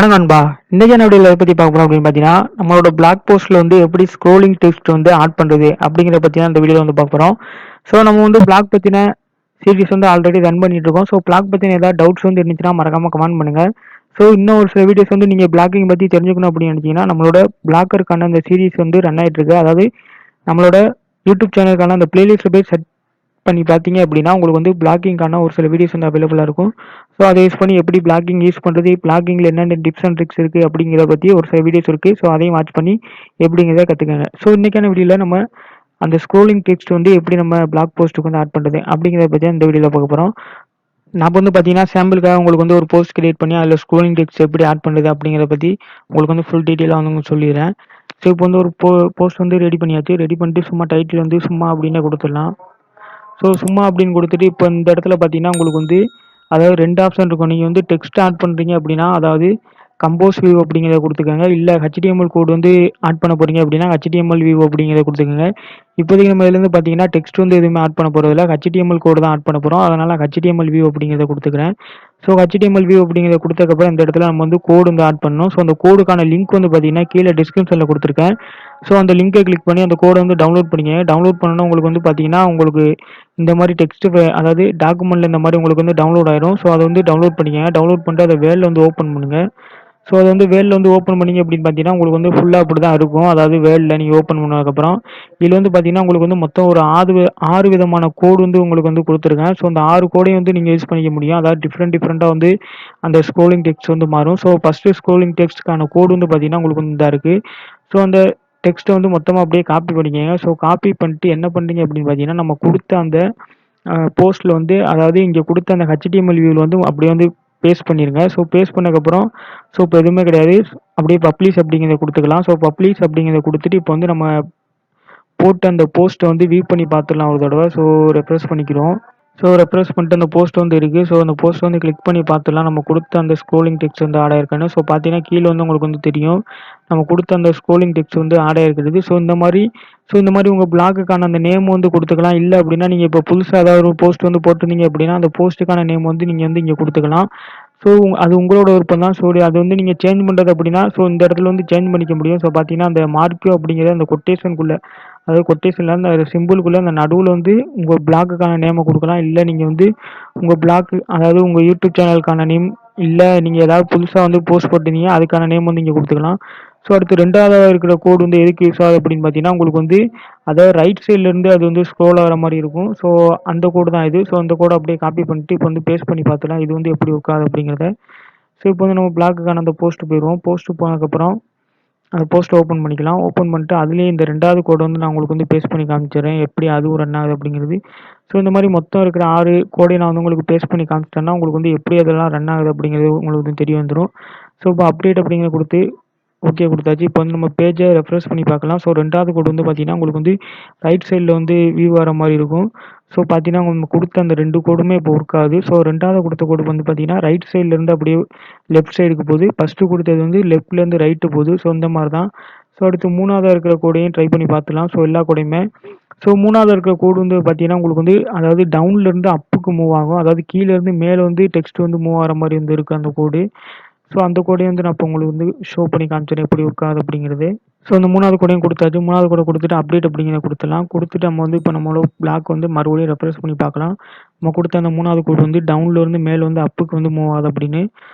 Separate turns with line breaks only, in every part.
வணக்கம் நண்பா. இன்னைக்கு என்ன வீடியோவில் எதை பற்றி பார்க்க போகிறோம் அப்படின்னு பார்த்தீங்கன்னா, நம்மளோட பிளாக் போஸ்ட்டில் வந்து எப்படி ஸ்க்ரோலிங் டெக்ஸ்ட் வந்து ஆட் பண்ணுறது அப்படிங்கிறத பற்றி தான் இந்த வீடியோவில் வந்து பார்க்க போகிறோம். ஸோ நம்ம வந்து பிளாக் பற்றின சீரிஸ் வந்து ஆல்ரெடி ரன் பண்ணிட்டு இருக்கோம். ஸோ பிளாக் பற்றின ஏதாவது டவுட்ஸ் வந்து இருந்துச்சுன்னா மறக்காமல் கமெண்ட் பண்ணுங்கள். ஸோ இன்னும் ஒரு சில வீடியோஸ் வந்து நீங்கள் பிளாக்கிங் பற்றி தெரிஞ்சுக்கணும் அப்படின்னு நினச்சிங்கன்னா, நம்மளோட பிளாக்கருக்கான அந்த சீரிஸ் வந்து ரன் ஆகிட்டு இருக்கு. அதாவது நம்மளோட யூடியூப் சேனலுக்கான அந்த பிளேலிஸ்ட்டில் போய் செட் பண்ணி பார்த்தீங்க அப்படின்னா உங்களுக்கு வந்து பிளாக்கிங்கான ஒரு சில வீடியோஸ் வந்து அவைலபிளாக இருக்கும். ஸோ அதை யூஸ் பண்ணி எப்படி பிளாக்கிங் யூஸ் பண்ணுறது, பிளாக்கிங்கில் என்னென்ன டிப்ஸ் அண்ட் ட்ரிக்ஸ் இருக்குது அப்படிங்கிறத பற்றி ஒரு சில வீடியோஸ் இருக்குது. ஸோ அதையும் வாட்ச் பண்ணி எப்படிங்கிறத கற்றுக்கங்க. ஸோ இன்றைக்கான வீடியோவில் நம்ம அந்த ஸ்க்ரோலிங் டெக்ஸ்ட் வந்து எப்படி நம்ம பிளாக் போஸ்ட்டுக்கு வந்து ஆட் பண்ணுறது அப்படிங்கிறத பற்றி இந்த வீடியோவில் பார்க்க போகிறோம். நான் வந்து பார்த்தீங்கன்னா சாம்பிளுக்காக உங்களுக்கு வந்து ஒரு போஸ்ட் கிரியேட் பண்ணி அதில் ஸ்க்ரோலிங் டெக்ஸ்ட் எப்படி ஆட் பண்ணுறது அப்படிங்கிறத பற்றி உங்களுக்கு வந்து ஃபுல் டீட்டெயிலாக வந்து சொல்லிடுறேன். ஸோ இப்போ வந்து ஒரு போஸ்ட் வந்து ரெடி பண்ணியாச்சு. ரெடி பண்ணிட்டு சும்மா டைட்டில் வந்து சும்மா அப்படின்னு கொடுத்துடலாம். ஸோ சும்மா அப்படின்னு கொடுத்துட்டு இப்போ இந்த இடத்துல பார்த்தீங்கன்னா உங்களுக்கு வந்து அதாவது 2 ஆப்ஷன் இருக்கும். நீங்கள் வந்து டெக்ஸ்ட் ஆட் பண்ணுறீங்க அப்படின்னா அதாவது கம்போஸ் வியூ அப்படிங்கிறத கொடுத்துக்கோங்க. இல்லை ஹெச்டிஎம்எல் கோட் வந்து ஆட் பண்ண போகிறீங்க அப்படின்னா ஹெச்டிஎம்எல் வியூ அப்படிங்கிறத கொடுத்துக்கோங்க. இப்போதைக்கு நம்ம இதுலேருந்து பார்த்தீங்கன்னா டெக்ஸ்ட் வந்து எதுவுமே ஆட் பண்ண போகிறதில்ல, ஹெச்டிஎம்எல் கோடு தான் ஆட் பண்ண போகிறோம். அதனால் ஹெச்டிஎம்எல் வியூ அப்படிங்கிறத கொடுத்துக்கிறேன். ஸோ ஹெச்டிஎம்எல் வியூ அப்படிங்கிறத கொடுத்ததுக்கப்புறம் இந்த இடத்துல நம்ம வந்து கோடு வந்து ஆட் பண்ணணும். ஸோ அந்த கோடுக்கான லிங்க் வந்து பார்த்தீங்கன்னா கீழே டிஸ்கிரிப்ஷனில் கொடுத்துருக்கேன். ஸோ அந்த லிங்கை கிளிக் பண்ணி அந்த கோடை வந்து டவுன்லோட் பண்ணிக்கங்க. டவுன்லோட் பண்ணணும் உங்களுக்கு வந்து பார்த்தீங்கன்னா உங்களுக்கு இந்த மாதிரி டெக்ஸ்ட் அதாவது டாக்குமெண்ட்டில் இந்த மாதிரி உங்களுக்கு வந்து டவுன்லோட் ஆயிரும். ஸோ அதை வந்து டவுன்லோட் பண்ணிக்கங்க. டவுன்லோட் பண்ணிட்டு அதை வேலில் வந்து ஓப்பன் பண்ணுங்கள். ஸோ அது வந்து வேலில் வந்து ஓப்பன் பண்ணிங்க அப்படின்னு பார்த்தீங்கன்னா உங்களுக்கு வந்து ஃபுல்லாக அப்படி தான் இருக்கும். அதாவது வேலில் நீங்கள் ஓப்பன் பண்ணதுக்கப்புறம் இதில் வந்து பார்த்தீங்கன்னா உங்களுக்கு வந்து மொத்தம் ஒரு 6 விதமான கோடு வந்து உங்களுக்கு வந்து கொடுத்துருக்கேன். ஸோ அந்த 6 கோடையும் வந்து நீங்கள் யூஸ் பண்ணிக்க முடியும். அதாவது டிஃப்ரெண்ட்டாக வந்து அந்த ஸ்க்ரோலிங் டெக்ஸ்ட் வந்து மாறும். ஸோ ஃபஸ்ட்டு ஸ்க்ரோலிங் டெக்ஸ்ட்டுக்கான கோடு வந்து பார்த்தீங்கன்னா உங்களுக்கு வந்து இதாக இருக்குது. ஸோ அந்த டெக்ஸ்ட்டை வந்து மொத்தமாக அப்படியே காப்பி பண்ணிக்கங்க. ஸோ காப்பி பண்ணிட்டு என்ன பண்ணுறீங்க அப்படின்னு பார்த்தீங்கன்னா நம்ம கொடுத்த அந்த போஸ்ட்டில் வந்து அதாவது இங்கே கொடுத்த அந்த ஹெச்டிஎம்எல் வியூவில் வந்து அப்படியே வந்து பேஸ்ட் பண்ணிடுங்க. ஸோ பேஸ்ட் பண்ணதுக்கப்புறம் ஸோ இப்போ எதுவுமே கிடையாது, அப்படியே பப்ளிஷ் அப்படிங்கிறத கொடுத்துக்கலாம். ஸோ பப்ளிஷ் அப்படிங்கிறத கொடுத்துட்டு இப்போ வந்து நம்ம போட்டு அந்த போஸ்ட்டை வந்து வியூ பண்ணி பார்த்துடலாம் ஒரு தடவை. ஸோ ரெஃப்ரெஷ் பண்ணிக்கிறோம். ஸோ ரெஃப்ரெஷ் பண்ணிட்டு அந்த போஸ்ட் வந்து இருக்குது. ஸோ அந்த போஸ்ட் வந்து கிளிக் பண்ணி பார்த்துடலாம் நம்ம கொடுத்த அந்த ஸ்க்ரோலிங் டெக்ஸ்ட் வந்து ஆட் ஆயிருக்கானு. ஸோ பார்த்தீங்கன்னா கீழே வந்து உங்களுக்கு வந்து தெரியும் நம்ம கொடுத்த அந்த ஸ்க்ரோலிங் டெக்ஸ்ட் வந்து ஆட் ஆயிருக்கிறது. ஸோ இந்த மாதிரி உங்கள் பிளாக்குக்கான அந்த நேம் வந்து கொடுத்துக்கலாம். இல்லை அப்படின்னா நீங்கள் இப்போ புதுசாக ஏதாவது ஒரு போஸ்ட் வந்து போட்டிருந்தீங்க அப்படின்னா அந்த போஸ்ட்டுக்கான நேம் வந்து நீங்கள் வந்து இங்கே கொடுத்துக்கலாம். ஸோ அது உங்களோட விருப்பம் தான். ஸோ அது வந்து நீங்கள் சேஞ்ச் பண்ணுறது அப்படின்னா ஸோ இந்த இடத்துல வந்து சேஞ்ச் பண்ணிக்க முடியும். ஸோ பார்த்தீங்கன்னா அந்த மார்க்கியூ அப்படிங்கிற அந்த கொட்டேஷனுக்குள்ளே அதாவது கொட்டேஷனில் அந்த சிம்பிளுக்குள்ளே அந்த நடுவில் வந்து உங்கள் பிளாக்குக்கான நேமை கொடுக்கலாம். இல்லை நீங்கள் வந்து உங்கள் பிளாக் அதாவது உங்கள் யூடியூப் சேனலுக்கான நேம் இல்லை நீங்கள் ஏதாவது புதுசாக வந்து போஸ்ட் போட்டிருந்தீங்க அதுக்கான நேம் வந்து இங்கே கொடுத்துக்கலாம். ஸோ அடுத்து 2வது இருக்கிற கோடு வந்து எதுக்கு யூஸ் ஆகுது அப்படின்னு பார்த்தீங்கன்னா உங்களுக்கு வந்து அதாவது ரைட் சைட்லேருந்து அது வந்து ஸ்க்ரோல் ஆகிற மாதிரி இருக்கும். ஸோ அந்த கோடு தான் இது. ஸோ அந்த கோடை அப்படியே காப்பி பண்ணிட்டு இப்போ வந்து பேஸ்ட் பண்ணி பார்த்துலாம் இது வந்து எப்படி ஒர்க் ஆகுது அப்படிங்கிறத. ஸோ இப்போ வந்து நம்ம பிளாக்குக்கான அந்த போஸ்ட் போயிடுவோம். போஸ்ட்டு போனதுக்கப்புறம் அந்த போஸ்ட்டை ஓப்பன் பண்ணிக்கலாம். ஓப்பன் பண்ணிட்டு அதுலேயே இந்த 2வது கோடை வந்து நான் உங்களுக்கு வந்து பேஸ்ட் பண்ணி காமிச்சிடுறேன் எப்படி அதுவும் ரன் ஆகுது அப்படிங்கிறது. ஸோ இந்த மாதிரி மொத்தம் இருக்கிற 6 கோடையை நான் வந்து உங்களுக்கு பேஸ்ட் பண்ணி காமிச்சிட்டேன்னா உங்களுக்கு வந்து எப்படி அதெல்லாம் ரன் ஆகுது அப்படிங்கிறது உங்களுக்கு வந்து தெரிய வந்துடும். ஸோ இப்போ அப்டேட் அப்படிங்கிறத கொடுத்து ஓகே கொடுத்தாச்சு. இப்போ வந்து நம்ம பேஜை ரெஃப்ரெஷ் பண்ணி பார்க்கலாம். ஸோ 2வது கோடு வந்து பார்த்தீங்கன்னா உங்களுக்கு வந்து ரைட் சைடில் வந்து வியூ வர மாதிரி இருக்கும். ஸோ பார்த்தீங்கன்னா நம்ம கொடுத்த அந்த 2 கோடுமே இப்போ ஒர்க் ஆகுது. ஸோ 2வது கொடுத்த கோடு வந்து பார்த்தீங்கன்னா ரைட் சைட்லேருந்து அப்படியே லெஃப்ட் சைடுக்கு போகுது. ஃபஸ்ட்டு கொடுத்தது வந்து லெஃப்ட்லேருந்து ரைட்டு போகுது. ஸோ இந்த மாதிரி தான். ஸோ அடுத்து 3வது இருக்கிற கோடையும் ட்ரை பண்ணி பார்த்துலாம். ஸோ எல்லா கோடையுமே ஸோ 3வது இருக்கிற கோடு வந்து பார்த்தீங்கன்னா உங்களுக்கு வந்து அதாவது டவுன்லேருந்து அப்புக்கு மூவ் ஆகும். அதாவது கீழேருந்து மேலே வந்து டெக்ஸ்ட் வந்து மூவ் ஆகிற மாதிரி வந்து இருக்குது அந்த கோடு. ஸோ அந்த கோடையும் வந்து நான் இப்போ உங்களுக்கு வந்து ஷோ பண்ணி காமிச்சிடுறேன் எப்படி ஒர்க் ஆகுது அப்படிங்கிறது. ஸோ அந்த 3வது கோடையும் கொடுத்தாச்சு. 3வது கோடை கொடுத்துட்டு அப்டேட் அப்படிங்கிறத கொடுத்துடலாம். கொடுத்துட்டு நம்ம வந்து இப்போ நம்மளோட பிளாக் வந்து மறுபடியும் ரெஃப்ரெஷ் பண்ணி பார்க்கலாம். நம்ம கொடுத்த அந்த 3வது கோடு வந்து டவுன்லேருந்து மேலே வந்து அப்புக்கு வந்து மூவ் ஆகுது அப்படின்னு.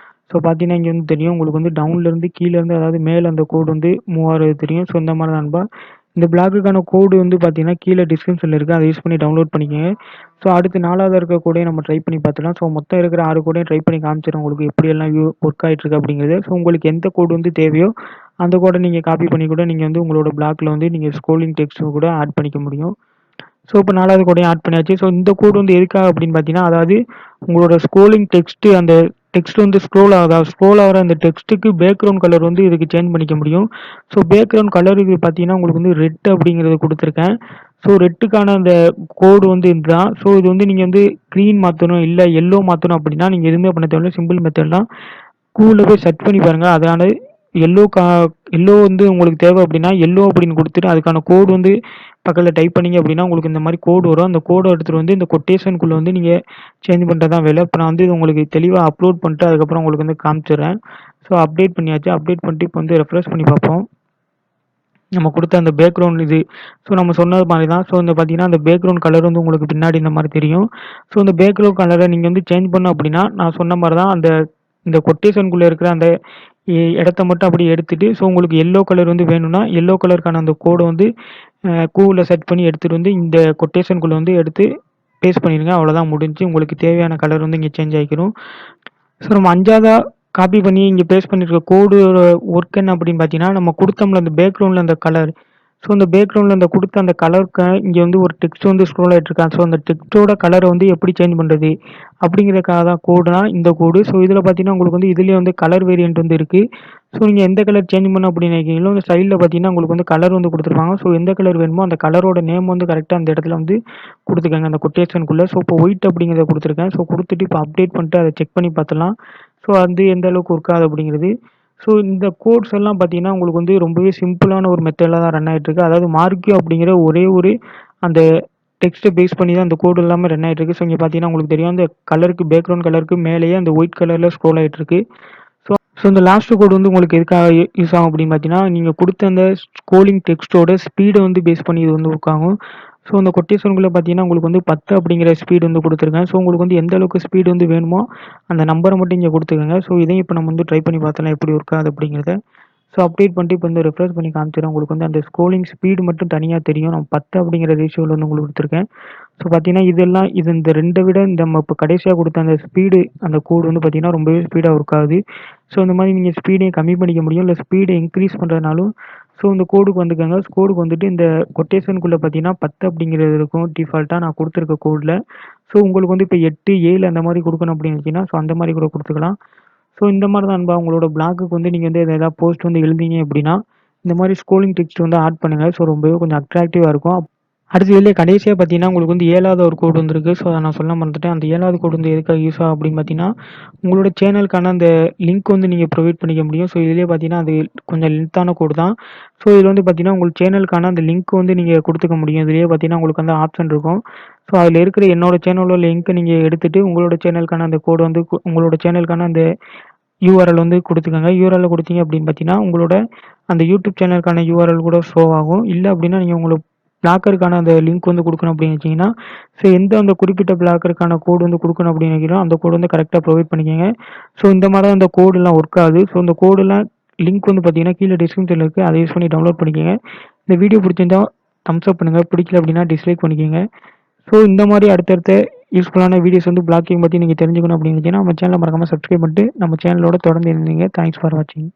ஸோ பார்த்தீங்கன்னா இங்கே வந்து தெரியும் உங்களுக்கு வந்து டவுன்லேருந்து கீழேருந்து அதாவது மேலே அந்த கோடு வந்து மூவ் ஆகிறது தெரியும். ஸோ இந்த மாதிரி தான் நண்பா. இந்த பிளாக்குக்கான கோடு வந்து பார்த்தீங்கன்னா கீழே டிஸ்கிரிப்ஷனில் இருக்குது. அதை யூஸ் பண்ணி டவுன்லோட் பண்ணிக்கோங்க. ஸோ அடுத்து 4வது இருக்க கோடையும் நம்ம ட்ரை பண்ணி பார்த்துலாம். ஸோ மொத்தம் இருக்கிற 6 கோடையும் ட்ரை பண்ணி காமிச்சிடும் உங்களுக்கு எப்படியெல்லாம் ஒர்க் ஆகிட்டுருக்கு அப்படிங்கிறது. ஸோ உங்களுக்கு எந்த கோடு வந்து தேவையோ அந்த கோடை நீங்கள் காப்பி பண்ணி கூட நீங்கள் வந்து உங்களோட பிளாக்ல வந்து நீங்கள் ஸ்க்ரோலிங் டெக்ஸ்ட் கூட ஆட் பண்ணிக்க முடியும். ஸோ இப்போ 4வது கோடையும் ஆட் பண்ணியாச்சு. ஸோ இந்த கோடு வந்து எதுக்காக அப்படின்னு பார்த்தீங்கன்னா அதாவது உங்களோட ஸ்க்ரோலிங் டெக்ஸ்ட்டு அந்த டெக்ஸ்ட் வந்து ஸ்க்ரோல் ஆகிற அந்த டெக்ஸ்ட்டுக்கு பேக்ரவுண்ட் கலர் வந்து இதுக்கு சேஞ்ச் பண்ணிக்க முடியும். ஸோ பேக்ரவுண்ட் கலர் இது பார்த்தீங்கன்னா உங்களுக்கு வந்து ரெட் அப்படிங்கிறது கொடுத்துருக்கேன். ஸோ ரெட்டுக்கான அந்த கோடு வந்து இதுதான். ஸோ இது வந்து நீங்கள் வந்து க்ரீன் மாற்றணும் இல்லை எல்லோ மாற்றணும் அப்படின்னா நீங்கள் எதுவுமே பண்ண தேவையில்ல. சிம்பிள் மெத்தட் தான். கூகுளில் போய் சர்ச் பண்ணி பாருங்கள். அதனால எல்லோ எல்லோ வந்து உங்களுக்கு தேவை அப்படின்னா, எல்லோ அப்படின்னு குடுத்துட்டு, அதுக்கான கோடு வந்து பக்கத்தில டைப் பண்ணீங்க அப்படின்னா, உங்களுக்கு இந்த மாரி கோடு வரும். அந்த கோட எடுத்துட்டு வந்து இந்த கொட்டேஷனுக்குள்ள வந்து நீங்க சேஞ்ச் பண்றது தான் வேலை. இப்ப நான் வந்து இது உங்களுக்கு தெளிவா அப்லோட் பண்ணிட்டு, அதுக்கப்புறம் உங்களுக்கு வந்து காமிச்சுர்றேன். ஸோ அப்டேட் பண்ணியாச்சு. அப்டேட் பண்ணிட்டு இப்போ வந்து ரெஃப்ரெஷ் பண்ணி பார்ப்போம். நம்ம குடுத்த அந்த பேக்கிரவுண்ட் இது. ஸோ நம்ம சொன்னது மாரி தான். ஸோ வந்து பார்த்தீங்கன்னா, அந்த பேக்கிரவுண்ட் கலர் வந்து உங்களுக்கு பின்னாடி இந்த மாரி தெரியும். ஸோ இந்த பேக்கிரவுண்ட் கலர நீங்க வந்து சேஞ்ச் பண்ணணும் அப்படின்னா, நான் சொன்ன மாரி தான் இந்த கொட்டேஷனுக்குள்ள இருக்கிற அந்த இடத்த மட்டும் அப்படியே எடுத்துட்டு, ஸோ உங்களுக்கு எல்லோ கலர் வந்து வேணும்னா, எல்லோ கலருக்கான அந்த கோட வந்து கூகுள்ல சர்ச் பண்ணி எடுத்துட்டு வந்து இந்த கொட்டேஷனுக்குள்ள வந்து எடுத்து பேஸ்ட் பண்ணிருங்க. அவ்வளோதான் முடிஞ்சுச்சு. உங்களுக்கு தேவையான கலர் வந்து இங்க சேஞ்ச் ஆயிக்கிரும். ஸோ நம்ம 5வதா காப்பி பண்ணி இங்க பேஸ்ட் பண்ணியிருக்க கோடோட ஒர்க் என்ன அப்படின்னு பார்த்தீங்கன்னா, நம்ம குடுத்தோம்ல அந்த பேக்கிரவுண்ட்ல அந்த கலர். ஸோ அந்த பேக்கிரவுண்ட்ல அந்த குடுத்த அந்த கலருக்கு இங்க வந்து ஒரு டெக்ஸ்ட் வந்து ஸ்க்ரோல் ஆயிட்டு இருக்கா. ஸோ அந்த டெக்ஸ்ட்டோட கலர வந்து எப்படி சேஞ்ச் பண்றது? அப்படிங்கிறதுக்காக தான் கோடு தான் இந்த கோடு. ஸோ இதில பார்த்தீங்கன்னா, உங்களுக்கு வந்து இதிலேயே வந்து கலர் வேரியன்ட் வந்து இருக்கு. ஸோ நீங்க எந்த கலர் சேஞ்ச் பண்ணணும் அப்படின்னு நினைக்கிறீங்களோ, இந்த சைட்ல பார்த்தீங்கன்னா, உங்களுக்கு வந்து கலர் வந்து குடுத்துருப்பாங்க. ஸோ எந்த கலர் வேணுமோ அந்த கலரோட நேம் வந்து கரெக்ட்டா அந்த இடத்துல வந்து குடுத்துக்கங்க. அந்த கொட்டேஷனுக்குள்ள. ஸோ இப்போ ஒயிட் அப்படிங்கிறத குடுத்துருக்கேன். ஸோ குடுத்துட்டு இப்போ அப்டேட் பண்ணிட்டு அத செக் பண்ணி பார்த்தலாம். ஸோ அது எந்த அளவுக்கு ஒர்க் ஆகுது அப்படிங்கிறது. ஸோ இந்த கோட்ஸ் எல்லாம் பார்த்தீங்கன்னா, உங்களுக்கு வந்து ரொம்பவே சிம்பிளான ஒரு மெத்தட்ல தான் ரன் ஆயிட்டு இருக்கு. அதாவது மார்க்யூ அப்படிங்கிற ஒரே ஒரு அந்த டெக்ஸ்ட்ட பேஸ் பண்ணி தான் அந்த கோட் எல்லாமே ரன் ஆயிட்டு இருக்கு. ஸோ இங்க பார்த்தீங்கன்னா, உங்களுக்கு தெரியும் அந்த கலருக்கு பேக்கிரவுண்ட் கலருக்கு மேலேயே அந்த ஒயிட் கலர்ல ஸ்க்ரோல் ஆயிட்டு இருக்கு. ஸோ ஸோ இந்த லாஸ்ட் கோட் வந்து உங்களுக்கு எதுக்காக யூஸ் ஆகும் அப்படின்னு பார்த்தீங்கன்னா, நீங்க குடுத்த அந்த ஸ்க்ரோலிங் டெக்ஸ்ட்டோட ஸ்பீட வந்து பேஸ் பண்ணி இது வந்து ஒர்க் ஆகும். ஸோ அந்த கொட்டேஷனுக்குள்ள பார்த்தீங்கன்னா, உங்களுக்கு வந்து 10 அப்படிங்கிற ஸ்பீடு வந்து குடுத்துருக்கேன். ஸோ உங்களுக்கு வந்து எந்த அளவுக்கு ஸ்பீடு வந்து வேணுமோ, அந்த நம்பர மட்டும் இங்க குடுத்துக்கங்க. ஸோ இதையும் இப்ப நம்ம வந்து ட்ரை பண்ணி பார்த்தலாம் எப்படி ஒர்க் ஆகுது அப்படிங்கிறத. ஸோ அப்டேட் பண்ணிட்டு இப்போ வந்து ரெஃப்ரெஷ் பண்ணி காமிச்சுர்றேன். உங்களுக்கு வந்து அந்த ஸ்க்ரோலிங் ஸ்பீடு மட்டும் தனியா தெரியும். நான் 10 அப்படிங்கிற ரேஷியோல வந்து உங்களுக்கு குடுத்துருக்கேன். ஸோ பார்த்தீங்கன்னா, இது இந்த 2 விட இந்த நம்ம இப்ப கடைசியா குடுத்த அந்த ஸ்பீடு அந்த கோடு வந்து பார்த்தீங்கன்னா, ரொம்பவே ஸ்பீடா ஒர்க் ஆகுது. ஸோ இந்த மாரி நீங்க ஸ்பீடையும் கம்மி பண்ணிக்க முடியும். இல்ல ஸ்பீட இன்கிரீஸ் பண்றதுனாலும் ஸோ இந்த கோடுக்கு வந்துக்கங்க. கோடுக்கு வந்துட்டு இந்த கொட்டேஷனுக்குள்ள பார்த்தீங்கன்னா, 10 அப்படிங்கிறது இருக்கும் டிஃபால்ட்டா நான் குடுத்துருக்க கோட்ல. ஸோ உங்களுக்கு வந்து இப்ப 8, 7 அந்த மாரி குடுக்கணும் அப்படின்னு நெனச்சீங்கன்னா, ஸோ அந்த மாரி கூட குடுத்துக்கலாம். ஸோ இந்த மாரி தான் நண்பா உங்களோட ப்ளாகுக்கு வந்து நீங்க வந்து ஏதாவது போஸ்ட் வந்து எழுதினீங்க அப்படின்னா, இந்த மாரி ஸ்க்ரோலிங் டெக்ஸ்ட் வந்து ஆட் பண்ணுங்க. ஸோ ரொம்பவே கொஞ்சம் அட்ராக்டிவா இருக்கும். அடுத்து இதுலயே கடைசியா பார்த்தீங்கன்னா, உங்களுக்கு வந்து 7வது ஒரு கோடு வந்திருக்கு. ஸோ அத நான் சொல்ல மறந்துட்டேன். அந்த 7வது கோடு வந்து எதுக்காக யூஸ் ஆகும் அப்படின்னு பார்த்தீங்கன்னா, உங்களோட சேனலுக்கான அந்த லிங்க் வந்து நீங்க ப்ரொவைட் பண்ணிக்க முடியும். ஸோ இதுலயே பார்த்தீங்கன்னா, அது கொஞ்சம் லென்த்தான கோடு தான். ஸோ இதுல வந்து பார்த்தீங்கன்னா, உங்க சேனலுக்கான அந்த லிங்க் வந்து நீங்க குடுத்துக்க முடியும். இதுலயே பார்த்தீங்கன்னா, உங்களுக்கு வந்து ஆப்ஷன் இருக்கும். ஸோ அதுல இருக்கிற என்னோட சேனலோட லிங்க்க நீங்க எடுத்துட்டு, உங்களோட சேனலுக்கான அந்த கோடு வந்து உங்களோட சேனலுக்கான அந்த யூஆர்எல் வந்து குடுத்துக்கங்க. யூஆர்எல் குடுத்தீங்க அப்படின்னு பார்த்தீங்கன்னா, உங்களோட அந்த யூடியூப் சேனலுக்கான யூஆர்எல் கூட ஷோ ஆகும். இல்ல அப்படின்னா, நீங்க உங்களுக்கு பிளாக்கருக்கான அந்த லிங்க் வந்து குடுக்கணும் அப்படின்னு நெனச்சீங்கன்னா, ஸோ எந்த அந்த குறிப்பிட்ட பிளாக்கருக்கான கோடு வந்து குடுக்கணும் அப்படின்னு நெனைக்கிறோம், அந்த கோடு வந்து கரெக்ட்டா ப்ரொவைட் பண்ணிக்கங்க. ஸோ இந்த மாரி தான் இந்த கோடுலாம் ஒர்க் ஆகுது. ஸோ இந்த கோடுலாம் லிங்க் வந்து பார்த்தீங்கன்னா, கீழ டிஸ்கிரிப்ஷன்ல இருக்கு. அத யூஸ் பண்ணி டவுன்லோட் பண்ணிக்கங்க. இந்த வீடியோ புடிச்சிருந்தா தம்ஸ் அப் பண்ணுங்க. பிடிக்கல அப்படின்னா டிஸ்லைக் பண்ணிக்கங்க. ஸோ இந்த மாரி அடுத்தடுத்த யூஸ்ஃபுல்லான வீடியோஸ் வந்து பிளாக்கிங் பத்தி நீங்க தெரிஞ்சுக்கணும் அப்படின்னு நெனச்சீங்கன்னா, நம்ம சேனல மறக்காம சப்ஸ்கிரைப் பண்ணிட்டு, நம்ம சேனலோட தொடர்ந்து இணைந்தீங்க. தேங்க்ஸ் ஃபார் வாட்சிங்.